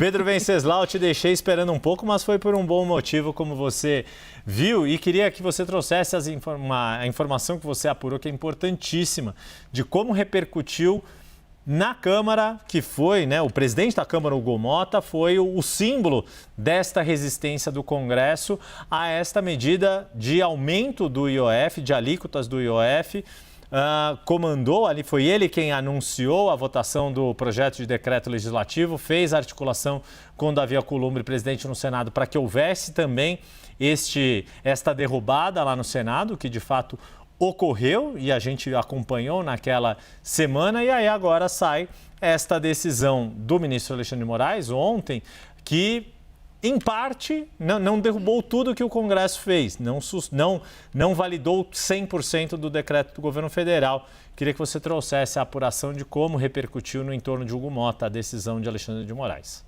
Pedro Venceslau, te deixei esperando um pouco, mas foi por um bom motivo, como você viu. E queria que você trouxesse a informação que você apurou, que é importantíssima, de como repercutiu na Câmara, que foi, o presidente da Câmara, Hugo Motta, foi o símbolo desta resistência do Congresso a esta medida de aumento do IOF, de alíquotas do IOF. Comandou ali, foi ele quem anunciou a votação do projeto de decreto legislativo, fez a articulação com o Davi Alcolumbre, presidente no Senado, para que houvesse também esta derrubada lá no Senado, que de fato ocorreu e a gente acompanhou naquela semana, e aí agora sai esta decisão do ministro Alexandre de Moraes ontem, que em parte não derrubou tudo que o Congresso fez, não validou 100% do decreto do governo federal. Queria que você trouxesse a apuração de como repercutiu no entorno de Hugo Motta a decisão de Alexandre de Moraes.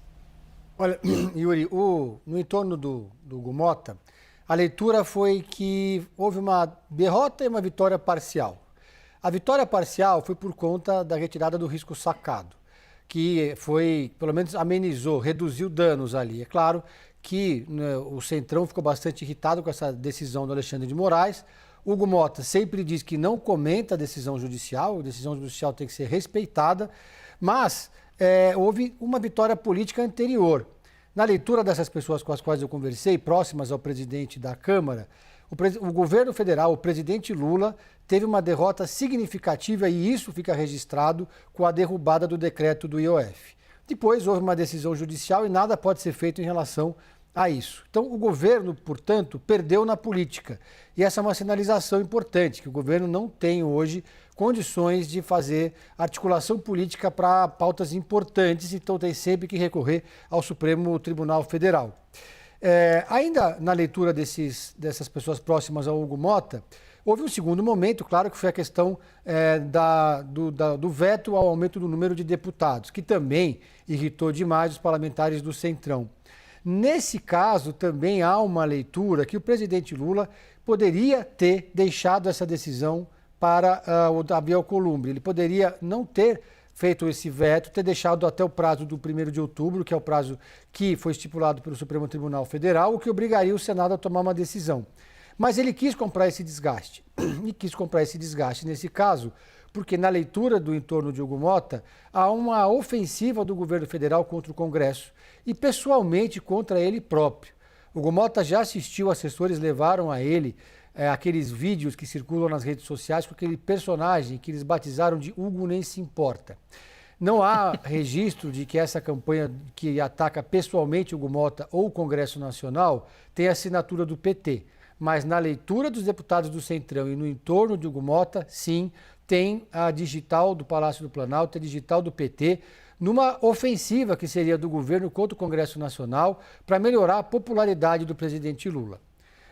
Olha, Yuri, no entorno do Hugo Motta, a leitura foi que houve uma derrota e uma vitória parcial. A vitória parcial foi por conta da retirada do risco sacado, que foi, pelo menos amenizou, reduziu danos ali. É claro que o Centrão ficou bastante irritado com essa decisão do Alexandre de Moraes. Hugo Motta sempre diz que não comenta a decisão judicial tem que ser respeitada, mas houve uma vitória política anterior. Na leitura dessas pessoas com as quais eu conversei, próximas ao presidente da Câmara, o governo federal, o presidente Lula, teve uma derrota significativa e isso fica registrado com a derrubada do decreto do IOF. Depois houve uma decisão judicial e nada pode ser feito em relação a isso. Então o governo, portanto, perdeu na política. E essa é uma sinalização importante, que o governo não tem hoje condições de fazer articulação política para pautas importantes, então tem sempre que recorrer ao Supremo Tribunal Federal. Ainda na leitura dessas pessoas próximas ao Hugo Motta, houve um segundo momento, claro, que foi a questão do veto ao aumento do número de deputados, que também irritou demais os parlamentares do Centrão. Nesse caso, também há uma leitura que o presidente Lula poderia ter deixado essa decisão para o Davi Alcolumbre. Ele poderia não ter feito esse veto, ter deixado até o prazo do 1º de outubro, que é o prazo que foi estipulado pelo Supremo Tribunal Federal, o que obrigaria o Senado a tomar uma decisão. Mas ele quis comprar esse desgaste. E quis comprar esse desgaste nesse caso, porque na leitura do entorno de Hugo Motta, há uma ofensiva do governo federal contra o Congresso e pessoalmente contra ele próprio. Hugo Motta já assistiu, assessores levaram a ele aqueles vídeos que circulam nas redes sociais com aquele personagem que eles batizaram de Hugo Nem Se Importa. Não há registro de que essa campanha que ataca pessoalmente Hugo Motta ou o Congresso Nacional tem assinatura do PT. Mas na leitura dos deputados do Centrão e no entorno de Hugo Motta, sim, tem a digital do Palácio do Planalto, a digital do PT, numa ofensiva que seria do governo contra o Congresso Nacional para melhorar a popularidade do presidente Lula.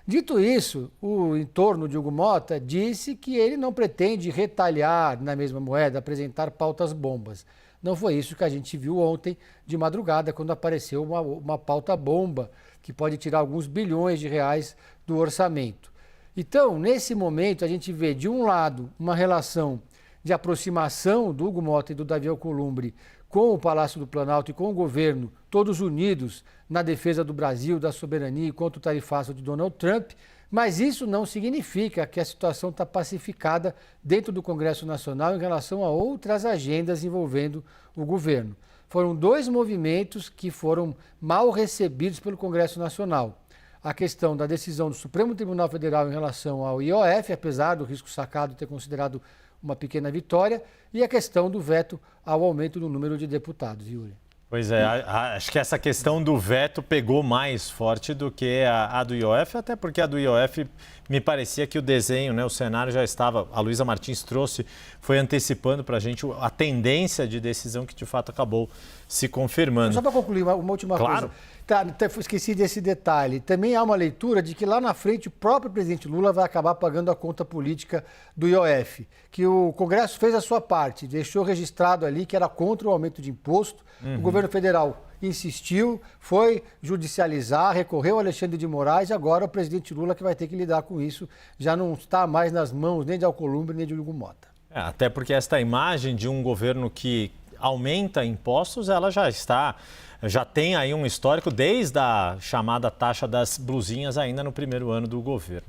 Dito isso, o entorno de Hugo Motta disse que ele não pretende retalhar na mesma moeda, apresentar pautas bombas. Não foi isso que a gente viu ontem de madrugada, quando apareceu uma pauta bomba que pode tirar alguns bilhões de reais do orçamento. Então, nesse momento, a gente vê, de um lado, uma relação de aproximação do Hugo Motta e do Davi Alcolumbre com o Palácio do Planalto e com o governo, todos unidos na defesa do Brasil, da soberania e contra o tarifaço de Donald Trump, mas isso não significa que a situação está pacificada dentro do Congresso Nacional em relação a outras agendas envolvendo o governo. Foram dois movimentos que foram mal recebidos pelo Congresso Nacional. A questão da decisão do Supremo Tribunal Federal em relação ao IOF, apesar do risco sacado ter considerado uma pequena vitória, e a questão do veto ao aumento do número de deputados, Yuri. Pois é, acho que essa questão do veto pegou mais forte do que a do IOF, até porque a do IOF me parecia que o desenho, o cenário já estava, a Luísa Martins trouxe, foi antecipando para a gente a tendência de decisão que de fato acabou se confirmando. Só para concluir, uma última coisa. Tá, esqueci desse detalhe. Também há uma leitura de que lá na frente o próprio presidente Lula vai acabar pagando a conta política do IOF, que o Congresso fez a sua parte, deixou registrado ali que era contra o aumento de imposto. O governo federal insistiu, foi judicializar, recorreu ao Alexandre de Moraes e agora o presidente Lula que vai ter que lidar com isso. Já não está mais nas mãos nem de Alcolumbre nem de Hugo Motta. Até porque esta imagem de um governo que aumenta impostos, ela já tem aí um histórico desde a chamada taxa das blusinhas ainda no primeiro ano do governo.